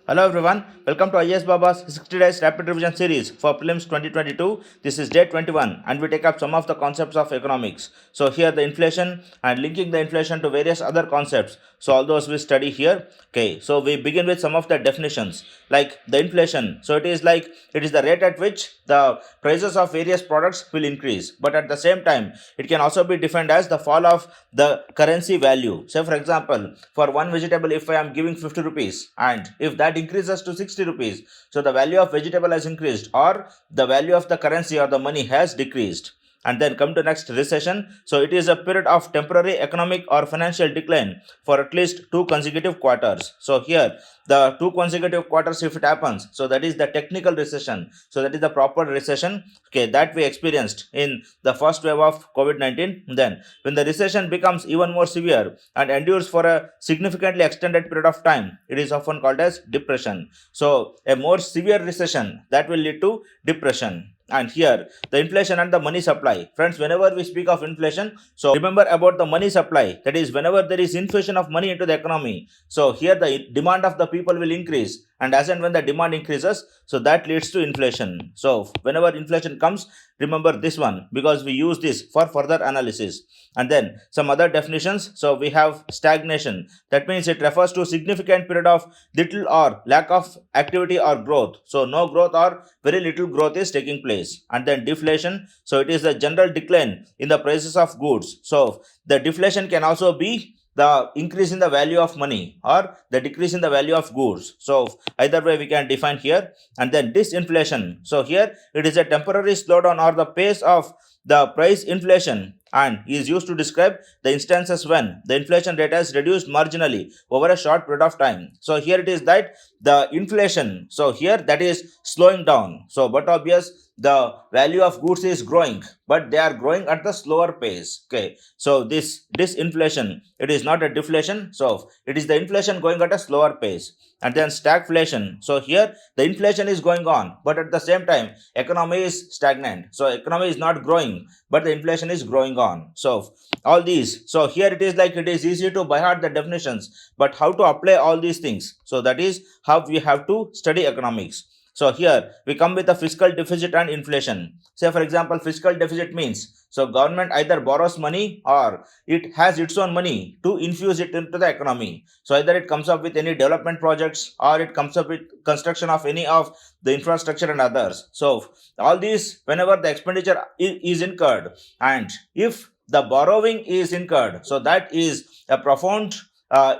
Hello everyone, welcome to IS Baba's 60 days rapid revision series for Prelims 2022. This is day 21 and we take up some of the concepts of economics. So here the inflation and linking the inflation to various other concepts. So all those we study here. Okay, so we begin with some of the definitions like the inflation. So it is the rate at which the prices of various products will increase, but at the same time it can also be defined as the fall of the currency value. Say for example, for one vegetable if I am giving 50 rupees and if that increases to 60 rupees, so the value of vegetable has increased or the value of the currency or the money has decreased. And then come to next, recession. So it is a period of temporary economic or financial decline for at least 2 consecutive quarters. So here the 2 consecutive quarters if it happens, so that is the technical recession. So that is the proper recession, okay, that we experienced in the first wave of COVID-19. Then when the recession becomes even more severe and endures for a significantly extended period of time, it is often called as depression. So a more severe recession that will lead to depression. And here the inflation and the money supply. Friends, whenever we speak of inflation, so remember about the money supply. That is, whenever there is infusion of money into the economy, so here the demand of the people will increase, and as and when the demand increases, so that leads to inflation. So whenever inflation comes, remember this one because we use this for further analysis. And then some other definitions. So we have stagnation. That means it refers to significant period of little or lack of activity or growth. So no growth or very little growth is taking place. And then deflation. So it is a general decline in the prices of goods. So the deflation can also be the increase in the value of money or the decrease in the value of goods. So either way we can define here. And then disinflation. So here it is a temporary slowdown or the pace of the price inflation and is used to describe the instances when the inflation rate has reduced marginally over a short period of time. So here it is that the inflation, so here that is slowing down. So but obvious the value of goods is growing, but they are growing at the slower pace. Okay, so this disinflation, it is not a deflation, so it is the inflation going at a slower pace. And then stagflation. So here the inflation is going on, but at the same time economy is stagnant. So economy is not growing, but the inflation is growing on. So all these, so here it is it is easy to by heart the definitions, but how to apply all these things, so that is how we have to study economics. So here we come with the fiscal deficit and inflation. Say for example, fiscal deficit means so government either borrows money or it has its own money to infuse it into the economy. So either it comes up with any development projects or it comes up with construction of any of the infrastructure and others. So all these, whenever the expenditure is incurred and if the borrowing is incurred, so that is a profound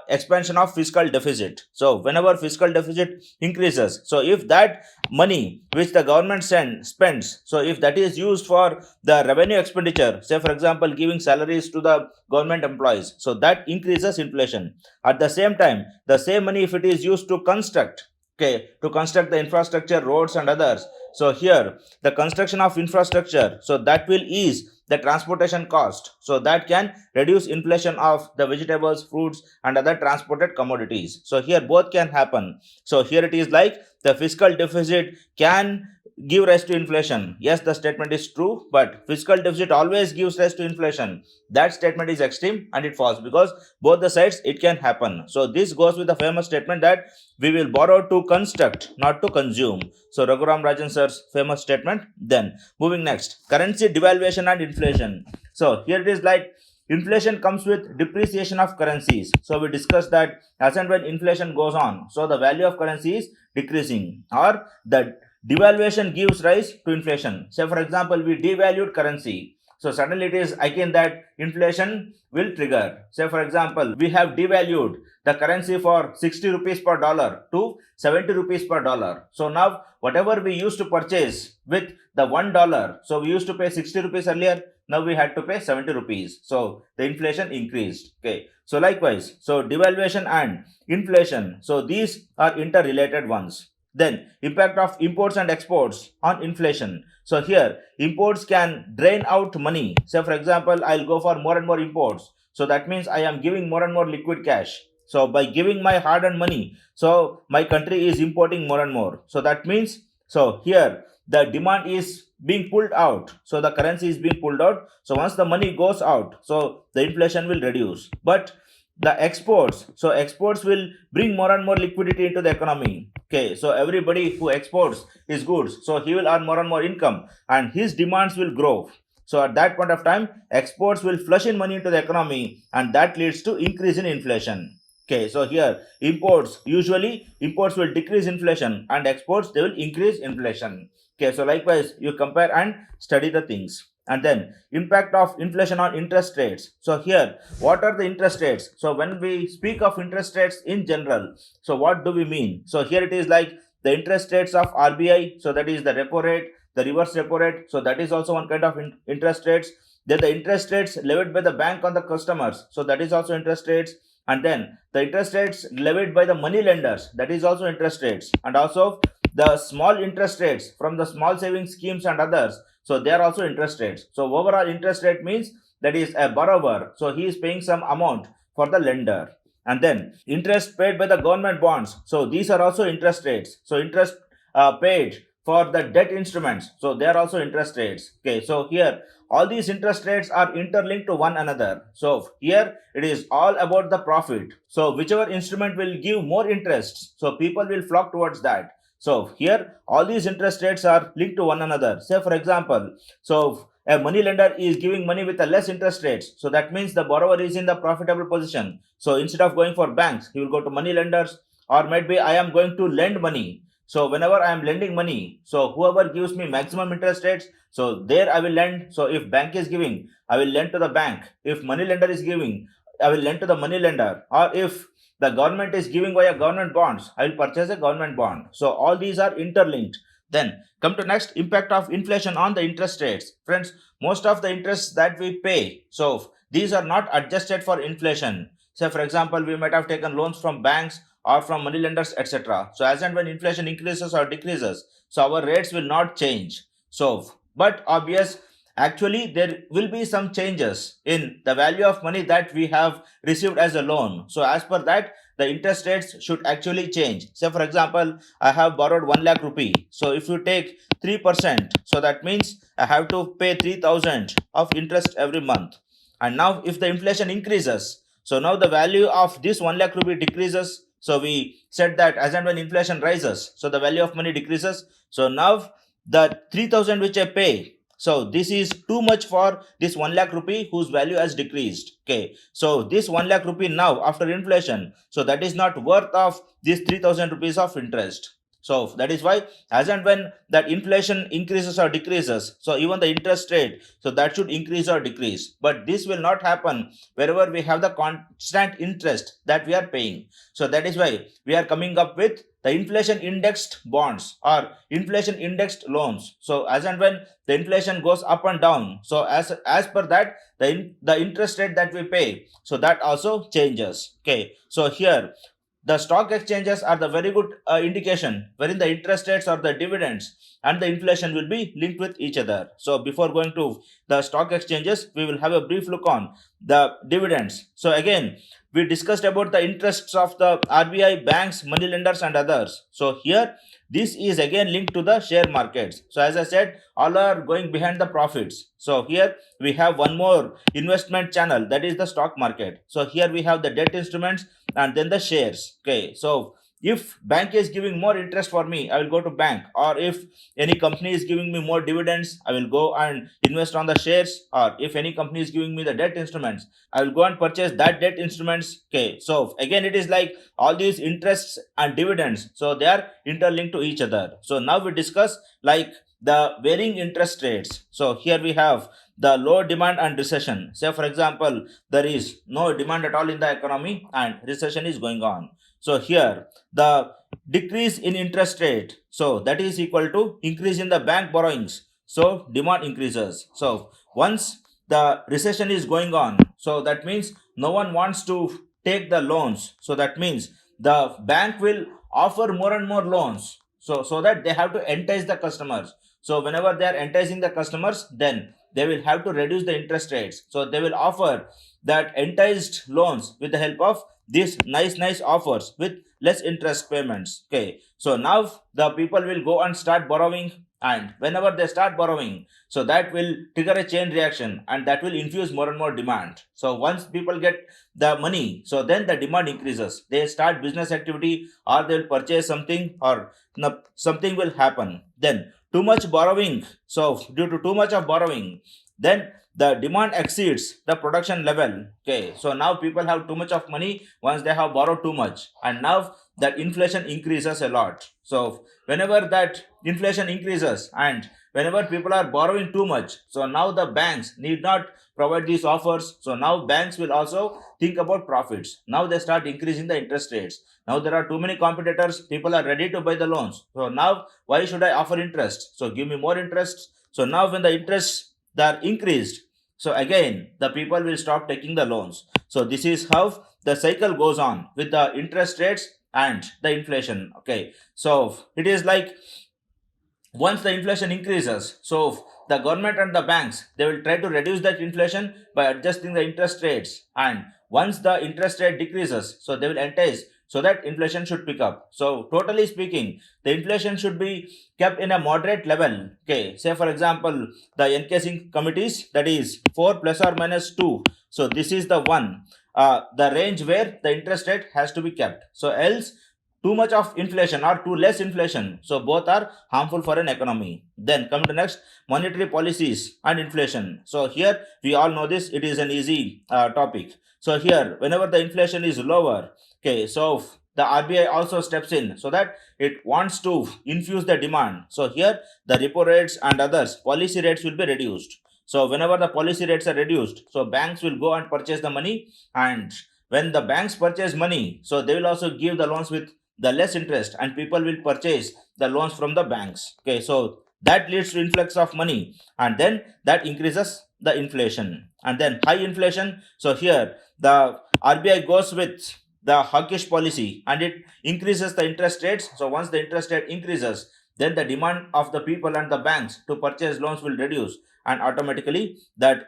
expansion of fiscal deficit. So whenever fiscal deficit increases, so if that money which the government spends, so if that is used for the revenue expenditure, say for example giving salaries to the government employees, so that increases inflation. At the same time, the same money if it is used to construct, okay, to construct the infrastructure, roads and others, so here the construction of infrastructure, so that will ease the transportation cost, so that can reduce inflation of the vegetables, fruits and other transported commodities. So here both can happen. So here it is like the fiscal deficit can give rise to inflation. Yes, the statement is true, but fiscal deficit always gives rise to inflation. That statement is extreme and it falls because both the sides it can happen. So this goes with the famous statement that we will borrow to construct, not to consume. So Raghuram Rajan sir's famous statement. Then moving next, currency devaluation and inflation. So here it is like inflation comes with depreciation of currencies. So we discussed that as and when inflation goes on, so the value of currency is decreasing or the devaluation gives rise to inflation. Say for example, we devalued currency, so suddenly it is again that inflation will trigger. Say for example, we have devalued the currency for 60 rupees per dollar to 70 rupees per dollar. So now whatever we used to purchase with the $1, so we used to pay 60 rupees earlier, now we had to pay 70 rupees. So the inflation increased. Okay, so likewise, so devaluation and inflation, so these are interrelated ones. Then impact of imports and exports on inflation. So here imports can drain out money. Say for example, I'll go for more and more imports, so that means I am giving more and more liquid cash. So by giving my hard-earned money, so my country is importing more and more. So that means, so here the demand is being pulled out, so the currency is being pulled out. So once the money goes out, so the inflation will reduce. But the exports, so exports will bring more and more liquidity into the economy. Okay, so everybody who exports his goods, so he will earn more and more income and his demands will grow. So at that point of time, exports will flush in money into the economy and that leads to increase in inflation. Okay, so here imports will decrease inflation and exports they will increase inflation. Okay, so likewise you compare and study the things. And then impact of inflation on interest rates. So here, what are the interest rates? So when we speak of interest rates in general, so what do we mean? So here it is like the interest rates of RBI, so that is the repo rate, the reverse repo rate, so that is also one kind of interest rates. Then the interest rates levied by the bank on the customers, so that is also interest rates. And then the interest rates levied by the money lenders, that is also interest rates. And also the small interest rates from the small savings schemes and others, so they are also interest rates. So overall interest rate means that is a borrower, so he is paying some amount for the lender. And then interest paid by the government bonds, so these are also interest rates. So interest paid for the debt instruments, so they are also interest rates. Okay, so here all these interest rates are interlinked to one another. So here it is all about the profit. So whichever instrument will give more interest, so people will flock towards that. So here all these interest rates are linked to one another. Say for example, so a money lender is giving money with a less interest rates, so that means the borrower is in the profitable position. So instead of going for banks, he will go to money lenders, or maybe I am going to lend money. So whenever I am lending money, so whoever gives me maximum interest rates, so there I will lend. So if bank is giving, I will lend to the bank. If money lender is giving, I will lend to the money lender. Or if the government is giving via government bonds, I will purchase a government bond. So all these are interlinked. Then come to next, impact of inflation on the interest rates. Friends, most of the interests that we pay, so these are not adjusted for inflation. Say for example, we might have taken loans from banks or from money lenders, etc. So as and when inflation increases or decreases, so our rates will not change. So but obvious, actually there will be some changes in the value of money that we have received as a loan. So as per that, the interest rates should actually change. Say for example, I have borrowed 1 lakh rupee. So if you take 3%, so that means I have to pay 3,000 of interest every month. And now if the inflation increases, so now the value of this 1 lakh rupee decreases. So we said that as and when inflation rises, so the value of money decreases. So now the 3,000 which I pay, so this is too much for this 1 lakh rupee whose value has decreased. Okay, so this 1 lakh rupee now after inflation, so that is not worth of this 3,000 rupees of interest. So that is why as and when that inflation increases or decreases, so even the interest rate, so that should increase or decrease. But this will not happen wherever we have the constant interest that we are paying. So that is why we are coming up with the inflation indexed bonds or inflation indexed loans. So as and when the inflation goes up and down, so as per that, the interest rate that we pay, so that also changes. Okay, so here the stock exchanges are the very good indication wherein the interest rates or the dividends and the inflation will be linked with each other. So before going to the stock exchanges, we will have a brief look on the dividends. So again, we discussed about the interests of the RBI, banks, money lenders and others. So here this is again linked to the share markets. So as I said, all are going behind the profits. So here we have one more investment channel, that is the stock market. So here we have the debt instruments and then the shares. Okay, so if bank is giving more interest for me, I will go to bank. Or if any company is giving me more dividends, I will go and invest on the shares. Or if any company is giving me the debt instruments, I will go and purchase that debt instruments. Okay, so again it is like all these interests and dividends, so they are interlinked to each other. So now we discuss like the varying interest rates. So here we have the low demand and recession. Say for example, there is no demand at all in the economy and recession is going on. So here the decrease in interest rate, so that is equal to increase in the bank borrowings, so demand increases. So once the recession is going on, so that means no one wants to take the loans. So that means the bank will offer more and more loans, so that they have to entice the customers. So whenever they are enticing the customers, then they will have to reduce the interest rates. So they will offer that enticed loans with the help of these nice offers with less interest payments. Okay, so now the people will go and start borrowing and whenever they start borrowing, so that will trigger a chain reaction, and that will infuse more and more demand. So once people get the money, so then the demand increases, they start business activity, or they'll purchase something, or something will happen. Then too much borrowing, so due to too much of borrowing, then the demand exceeds the production level. Okay, so now people have too much of money once they have borrowed too much, and now that inflation increases a lot. So whenever that inflation increases and whenever people are borrowing too much, so now the banks need not provide these offers. So now banks will also think about profits. Now they start increasing the interest rates. Now there are too many competitors, people are ready to buy the loans. So now why should I offer interest? So give me more interest. So now when the interests are increased, so again the people will stop taking the loans. So this is how the cycle goes on with the interest rates and the inflation. Okay, so it is like once the inflation increases, so the government and the banks, they will try to reduce that inflation by adjusting the interest rates, and once the interest rate decreases, so they will entice so that inflation should pick up. So totally speaking, the inflation should be kept in a moderate level. Okay, say for example the encasing committees, that is 4 plus or minus 2. So this is the one, the range where the interest rate has to be kept. So else too much of inflation or too less inflation, so both are harmful for an economy. Then come to next, monetary policies and inflation. So here we all know this, it is an easy topic. So here whenever the inflation is lower, okay, so the RBI also steps in so that it wants to infuse the demand. So here the repo rates and others policy rates will be reduced. So whenever the policy rates are reduced, so banks will go and purchase the money, and when the banks purchase money, so they will also give the loans with the less interest, and people will purchase the loans from the banks. Okay, so that leads to influx of money, and then that increases the inflation. And then high inflation, so here the RBI goes with the hawkish policy and it increases the interest rates. So once the interest rate increases, then the demand of the people and the banks to purchase loans will reduce, and automatically that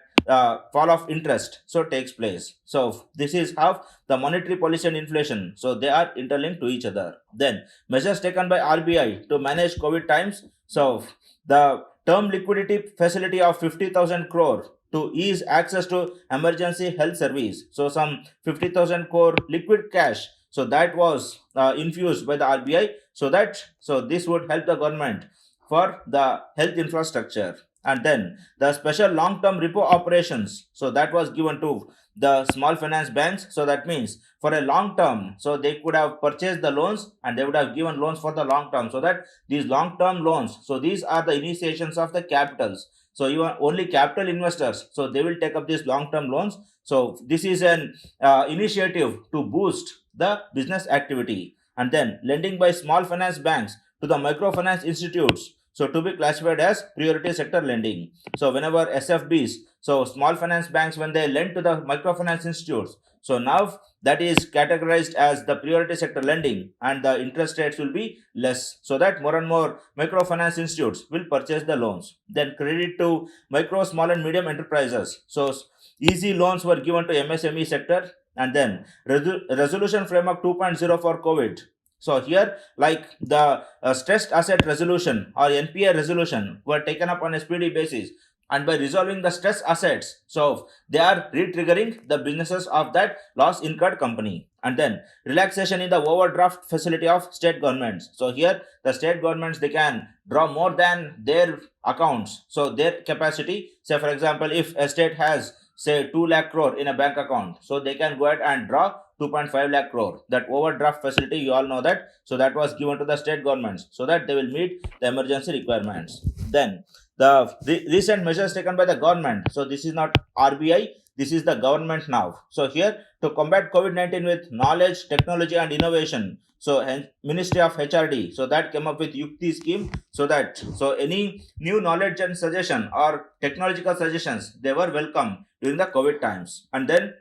fall of interest so takes place. So this is how the monetary policy and inflation, so they are interlinked to each other. Then measures taken by RBI to manage COVID times. So the term liquidity facility of 50,000 crore to ease access to emergency health service. So some 50,000 crore liquid cash, so that was infused by the RBI, so this would help the government for the health infrastructure. And then the special long-term repo operations, so that was given to the small finance banks. So that means for a long term, so they could have purchased the loans and they would have given loans for the long term, so that these long-term loans, so these are the initiations of the capitals. So you are only capital investors, so they will take up these long-term loans. So this is an initiative to boost the business activity. And then lending by small finance banks to the microfinance institutes, so to be classified as priority sector lending. So whenever SFBs, so small finance banks, when they lend to the microfinance institutes, so now that is categorized as the priority sector lending, and the interest rates will be less, so that more and more microfinance institutes will purchase the loans. Then credit to micro, small and medium enterprises, so easy loans were given to MSME sector. And then resolution framework 2.0 for COVID. So here like the stressed asset resolution or NPA resolution were taken up on a speedy basis, and by resolving the stress assets, so they are re-triggering the businesses of that loss incurred company. And then relaxation in the overdraft facility of state governments. So here the state governments, they can draw more than their accounts, so their capacity. Say for example, if a state has say 2 lakh crore in a bank account, so they can go ahead and draw 2.5 lakh crore. That overdraft facility, you all know that, so that was given to the state governments so that they will meet the emergency requirements. Then the recent measures taken by the government, so this is not RBI, this is the government now. So here to combat COVID-19 with knowledge, technology and innovation, so Ministry of HRD, so that came up with UPSC scheme, so any new knowledge and suggestion or technological suggestions, they were welcome during the COVID times. And then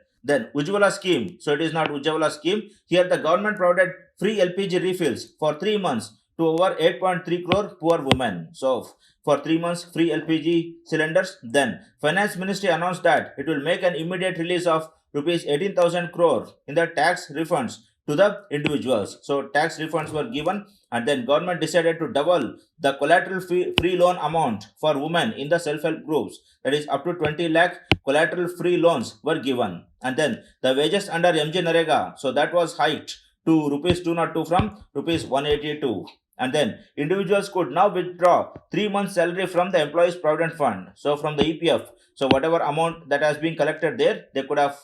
Ujjwala scheme, so it is not Ujjwala scheme. Here the government provided free LPG refills for 3 months to over 8.3 crore poor women. So for 3 months free LPG cylinders. Then Finance Ministry announced that it will make an immediate release of rupees 18,000 crore in the tax refunds to the individuals. So tax refunds were given and then government decided to double the collateral free loan amount for women in the self-help groups, that is up to 20 lakh collateral free loans were given. And then the wages under MG Narega, so that was hiked to rupees 202 from rupees 182. And then individuals could now withdraw 3 months salary from the employees provident fund, so from the EPF. So whatever amount that has been collected there, they could have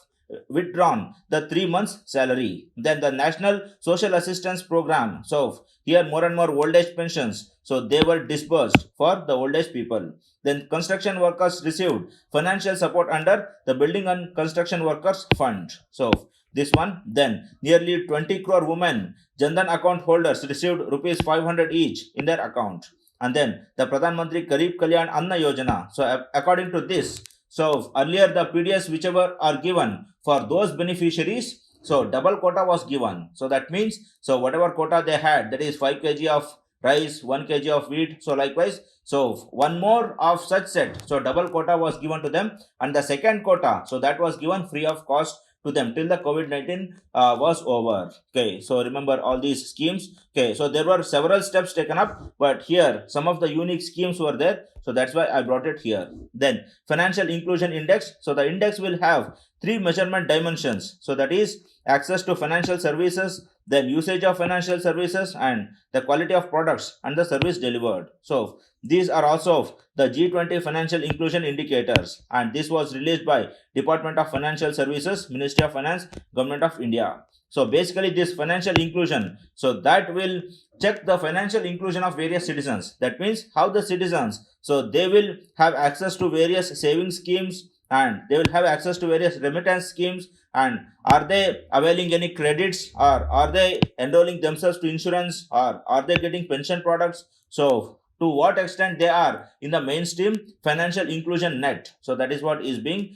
withdrawn the 3 months salary. Then the National Social Assistance Program, so here more and more old age pensions, so they were disbursed for the old age people. Then construction workers received financial support under the Building and Construction Workers Fund, so this one. Then nearly 20 crore women Jandan account holders received rupees 500 each in their account. And then the Pradhan Mantri Garib Kalyan Anna Yojana, so according to this, so earlier the PDS whichever are given for those beneficiaries, so double quota was given. So that means, so whatever quota they had, that is 5 kg of rice, 1 kg of wheat, so likewise, so one more of such set, so double quota was given to them, and the second quota, so that was given free of cost to them till the COVID-19 was over. Okay, so remember all these schemes. Okay, so there were several steps taken up, but here some of the unique schemes were there, so that's why I brought it here. Then financial inclusion index, so the index will have 3 measurement dimensions, so that is access to financial services, then usage of financial services, and the quality of products and the service delivered. So these are also the G20 financial inclusion indicators, and this was released by Department of Financial Services, Ministry of Finance, Government of India. So basically this financial inclusion, so that will check the financial inclusion of various citizens. That means how the citizens, so they will have access to various saving schemes, and they will have access to various remittance schemes, and are they availing any credits, or are they enrolling themselves to insurance, or are they getting pension products. So to what extent they are in the mainstream financial inclusion net, so that is what is being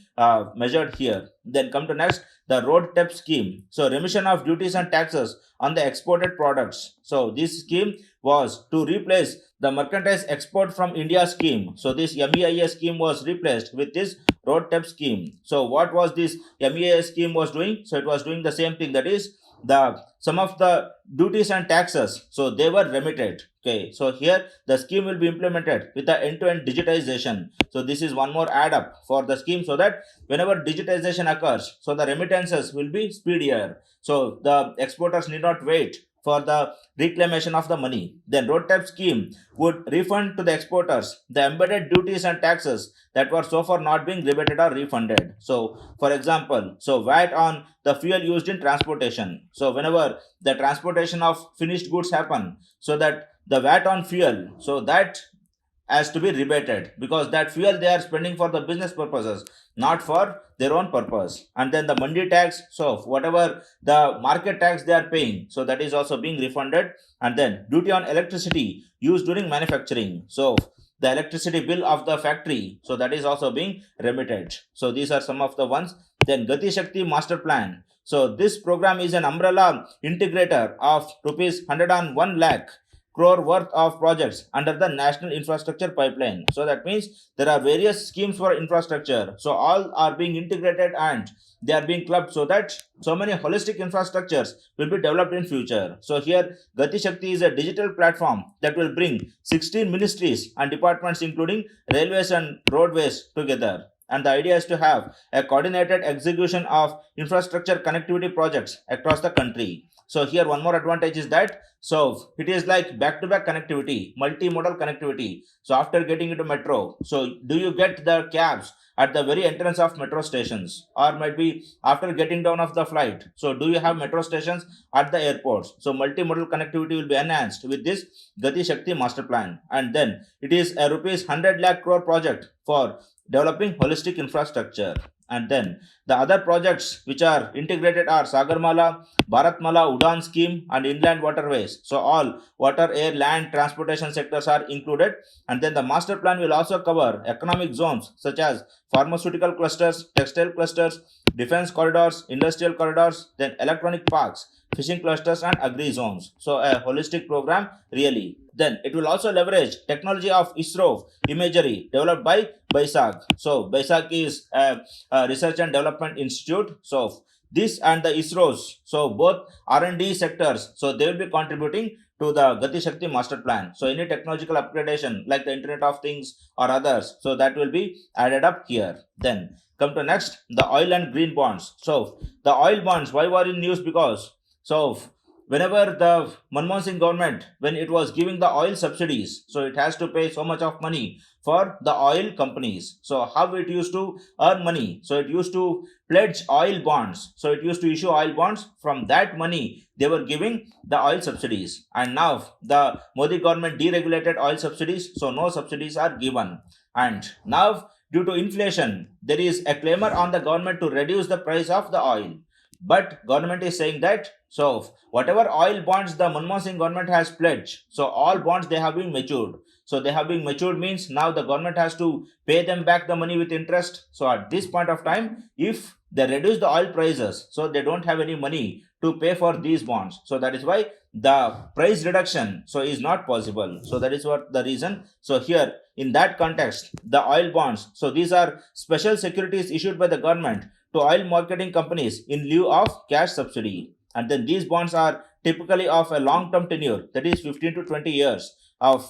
measured here. Then come to next, the RODTEP scheme, so remission of duties and taxes on the exported products. So this scheme was to replace the mercantile export from India scheme. So this MEIS scheme was replaced with this RODTEP scheme. So what was this MEIS scheme was doing? So it was doing the same thing, that is the some of the duties and taxes, so they were remitted. Okay, so here the scheme will be implemented with the end-to-end digitization. So this is one more add up for the scheme, so that whenever digitization occurs, so the remittances will be speedier, so the exporters need not wait for the reclamation of the money. Then RODTEP scheme would refund to the exporters the embedded duties and taxes that were so far not being rebated or refunded. So for example, so VAT on the fuel used in transportation. So whenever the transportation of finished goods happen, so that the VAT on fuel, so that has to be rebated, because that fuel they are spending for the business purposes, not for their own purpose. And then the mandi tax, so whatever the market tax they are paying, so that is also being refunded. And then duty on electricity used during manufacturing, so the electricity bill of the factory, so that is also being remitted. So these are some of the ones. Then Gati Shakti master plan, so this program is an umbrella integrator of rupees 101 lakh crore worth of projects under the national infrastructure pipeline. So that means there are various schemes for infrastructure, so all are being integrated and they are being clubbed, so that so many holistic infrastructures will be developed in future. So here Gati Shakti is a digital platform that will bring 16 ministries and departments including railways and roadways together, and the idea is to have a coordinated execution of infrastructure connectivity projects across the country. So here one more advantage is that, so it is like back-to-back connectivity, multimodal connectivity. So after getting into metro, so do you get the cabs at the very entrance of metro stations, or might be after getting down of the flight, so do you have metro stations at the airports? So multimodal connectivity will be enhanced with this Gati Shakti master plan. And then it is a rupees 100 lakh crore project for developing holistic infrastructure. And then the other projects which are integrated are Sagarmala, Bharatmala, Udan scheme, and inland waterways. So all water, air, land, transportation sectors are included. And then the master plan will also cover economic zones such as pharmaceutical clusters, textile clusters, defense corridors, industrial corridors, then electronic parks, fishing clusters, and agri zones. So a holistic program really. Then it will also leverage technology of ISRO imagery developed by BAISAG. So BAISAG is a research and development institute. So this and the ISRO's, so both R&D sectors, so they will be contributing to the Gati Shakti master plan. So any technological upgradation like the Internet of Things or others, so that will be added up here. Then come to next, the oil and green bonds. So the oil bonds, why were in news? Because so whenever the Manmohan Singh government, when it was giving the oil subsidies, so it has to pay so much of money for the oil companies. So how it used to earn money? So it used to pledge oil bonds. So it used to issue oil bonds. From that money, they were giving the oil subsidies. And now the Modi government deregulated oil subsidies. So no subsidies are given. And now due to inflation, there is a clamor on the government to reduce the price of the oil. But government is saying that so whatever oil bonds the Manmohan Singh government has pledged, so all bonds they have been matured. So they have been matured means now the government has to pay them back the money with interest. So at this point of time, if they reduce the oil prices, so they don't have any money to pay for these bonds. So that is why the price reduction so is not possible. So that is what the reason. So here in that context, the oil bonds, so these are special securities issued by the government to oil marketing companies in lieu of cash subsidy. And then these bonds are typically of a long-term tenure, that is 15 to 20 years of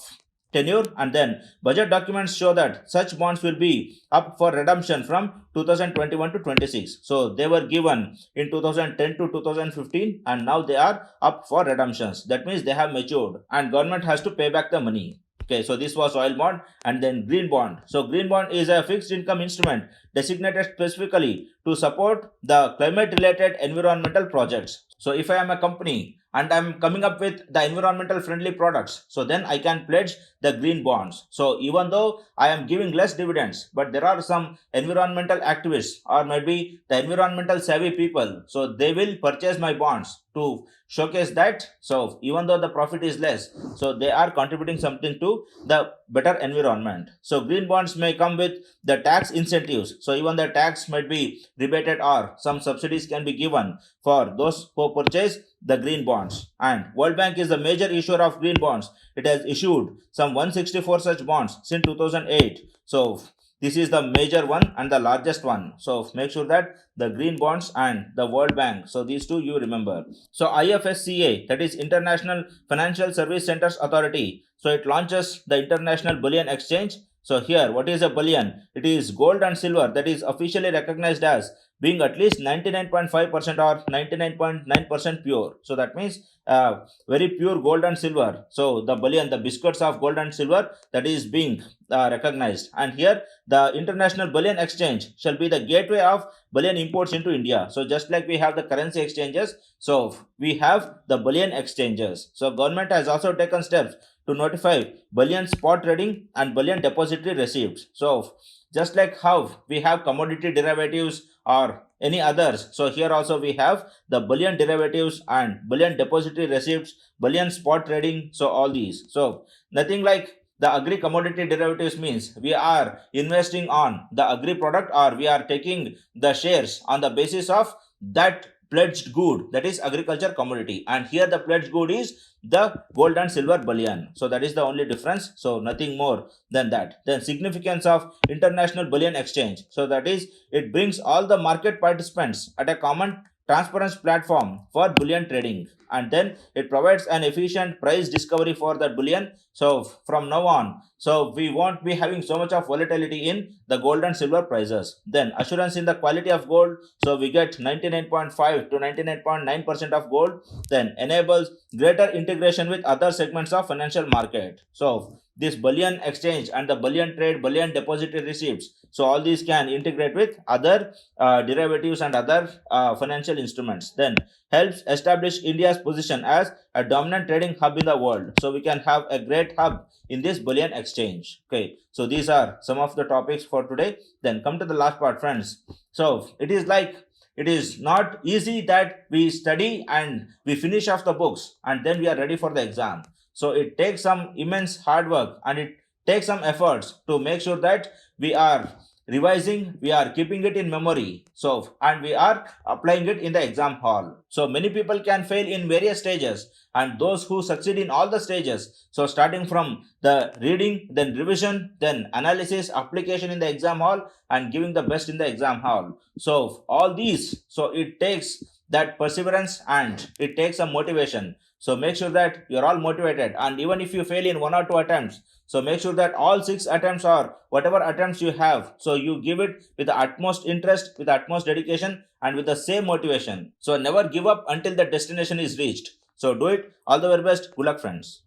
tenure. And then budget documents show that such bonds will be up for redemption from 2021 to 26. So they were given in 2010 to 2015 and now they are up for redemptions. That means they have matured and government has to pay back the money. Okay, so this was oil bond. And then green bond. So green bond is a fixed income instrument designated specifically to support the climate related environmental projects. So if I am a company and I'm coming up with the environmental friendly products, so then I can pledge the green bonds. So even though I am giving less dividends, but there are some environmental activists or maybe the environmental savvy people, so they will purchase my bonds to showcase that. So even though the profit is less, so they are contributing something to the better environment. So green bonds may come with the tax incentives. So even the tax might be rebated or some subsidies can be given for those who purchase the green bonds. And World Bank is the major issuer of green bonds. It has issued some 164 such bonds since 2008. So this is the major one and the largest one. So make sure that the green bonds and the World Bank, so these two you remember. So IFSCA, that is International Financial Service Centers Authority, so it launches the International Bullion Exchange. So here, what is a bullion? It is gold and silver that is officially recognized as being at least 99.5% or 99.9% pure. So that means very pure gold and silver. So the bullion, the biscuits of gold and silver, that is being recognized. And here the International Bullion Exchange shall be the gateway of bullion imports into India. So just like we have the currency exchanges, so we have the bullion exchanges. So government has also taken steps to notify bullion spot trading and bullion depository receipts. So just like how we have commodity derivatives or any others, so here also we have the bullion derivatives and bullion depository receipts, bullion spot trading, so all these. So nothing like the agri commodity derivatives means we are investing on the agri product or we are taking the shares on the basis of that pledged good, that is agriculture commodity. And here the pledged good is the gold and silver bullion. So that is the only difference. So nothing more than that. Then significance of International Bullion Exchange. So that is it brings all the market participants at a common transparent platform for bullion trading, and then it provides an efficient price discovery for the bullion. So from now on, so we won't be having so much of volatility in the gold and silver prices. Then assurance in the quality of gold, so we get 99.5 to 99.9% of gold. Then enables greater integration with other segments of financial market. So this bullion exchange and the bullion trade, bullion depository receipts, so all these can integrate with other derivatives and other financial instruments. Then helps establish India's position as a dominant trading hub in the world. So we can have a great hub in this bullion exchange. Okay, so these are some of the topics for today. Then come to the last part, friends. So it is not easy that we study and we finish off the books and then we are ready for the exam. So it takes some immense hard work and it takes some efforts to make sure that we are revising, we are keeping it in memory, so and we are applying it in the exam hall. So many people can fail in various stages, and those who succeed in all the stages, so starting from the reading, then revision, then analysis, application in the exam hall, and giving the best in the exam hall. So all these, so it takes that perseverance and it takes some motivation. So make sure that you're all motivated, and even if you fail in 1 or 2 attempts, so make sure that all 6 attempts or whatever attempts you have, so you give it with the utmost interest, with the utmost dedication, and with the same motivation. So never give up until the destination is reached. So do it. All the very best. Good luck, friends.